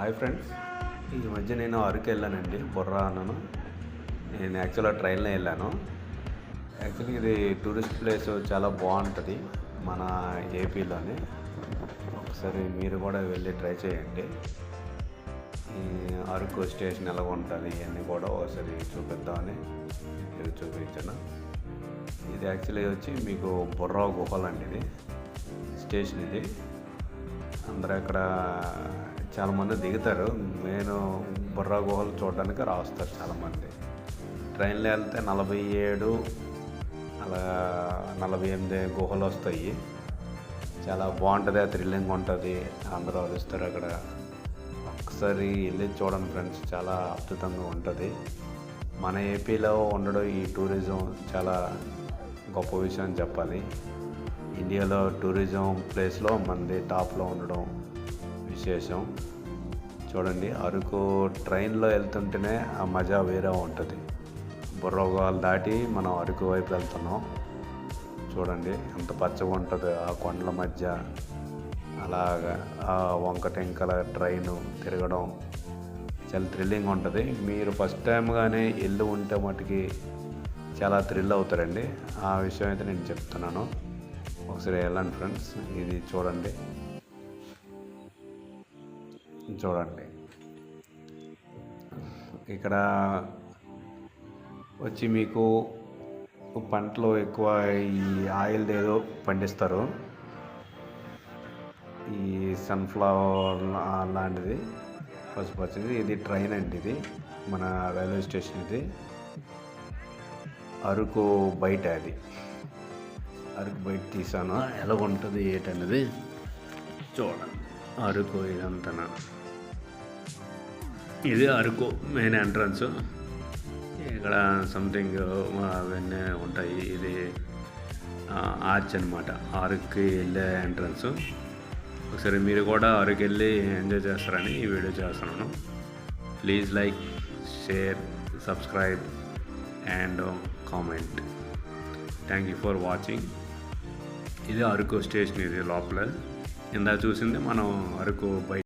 Hi friends, ఈ మధ్య నేను అరకు వెళ్ళానండి. బొర్రా అన్నాను. నేను యాక్చువల్గా ట్రైన్లో వెళ్ళాను. యాక్చువల్లీ ఇది టూరిస్ట్ ప్లేస్ చాలా బాగుంటుంది మన ఏపీలోనే. ఒకసారి మీరు కూడా వెళ్ళి ట్రై చేయండి. ఈ అరకు స్టేషన్ ఎలా ఉంటుంది ఇవన్నీ కూడా ఒకసారి చూపిద్దామని ఇది చూపించాను. ఇది యాక్చువల్లీ వచ్చి మీకు బొర్రా గుహలండి. ఇది స్టేషన్. ఇది అందరూ ఇక్కడ చాలామంది దిగుతారు. నేను బొర్రా గుహలు చూడడానికి రాస్తారు చాలామంది. ట్రైన్లో వెళ్తే 47 అలా 48 గుహలు వస్తాయి. చాలా బాగుంటుంది, థ్రిల్లింగ్ ఉంటుంది. అందరూ వస్తారు అక్కడ. ఒకసారి వెళ్ళి చూడండి ఫ్రెండ్స్, చాలా అద్భుతంగా ఉంటుంది. మన ఏపీలో ఉండడం ఈ టూరిజం చాలా గొప్ప విషయం అని చెప్పాలి. ఇండియాలో టూరిజం ప్లేస్లో మనది టాప్లో ఉండడం విశేషం. చూడండి, అరకు ట్రైన్లో వెళ్తుంటేనే ఆ మజా వేరే ఉంటుంది. బుర్రగోలు దాటి మనం అరకు వైపు వెళ్తున్నాం. చూడండి ఎంత పచ్చగా ఉంటుందో ఆ కొండల మధ్య. అలాగా ఆ వంకటెంకల ట్రైను తిరగడం చాలా థ్రిల్లింగ్ ఉంటుంది. మీరు ఫస్ట్ టైం కానీ వెళ్ళి ఉంటే మటుకి చాలా థ్రిల్ అవుతారండి. ఆ విషయం అయితే నేను చెప్తున్నాను. ఒకసారి వెళ్ళండి ఫ్రెండ్స్. ఇది చూడండి. ఇక్కడ వచ్చి మీకు పంటలు ఎక్కువ ఈ ఆయిల్ ఏదో పండిస్తారు. ఈ సన్ఫ్లవర్ లాంటిది పసుపచ్చింది. ఇది ట్రైన్ అండి. ఇది మన రైల్వే స్టేషన్. ఇది అరకు బయట. అది అరకు బయట తీసాను. ఎలా ఉంటుంది ఏంటనేది చూడండి. అరకు ఇదంతా ఇది అరకు మెయిన్ ఎంట్రన్స్. ఇక్కడ సంథింగ్ అవన్నీ ఉంటాయి. ఇది ఆర్చ్ అనమాట, అరకు వెళ్ళే ఎంట్రన్స్. ఒకసారి మీరు కూడా అరకు వెళ్ళి ఎంజాయ్ చేస్తారని ఈ వీడియో చేస్తున్నాను. Please like, share, subscribe and comment. Thank you for watching. ఇది అరకు స్టేషన్. ఇది లోపల ఇందా చూసింది మనం అరకు బయట.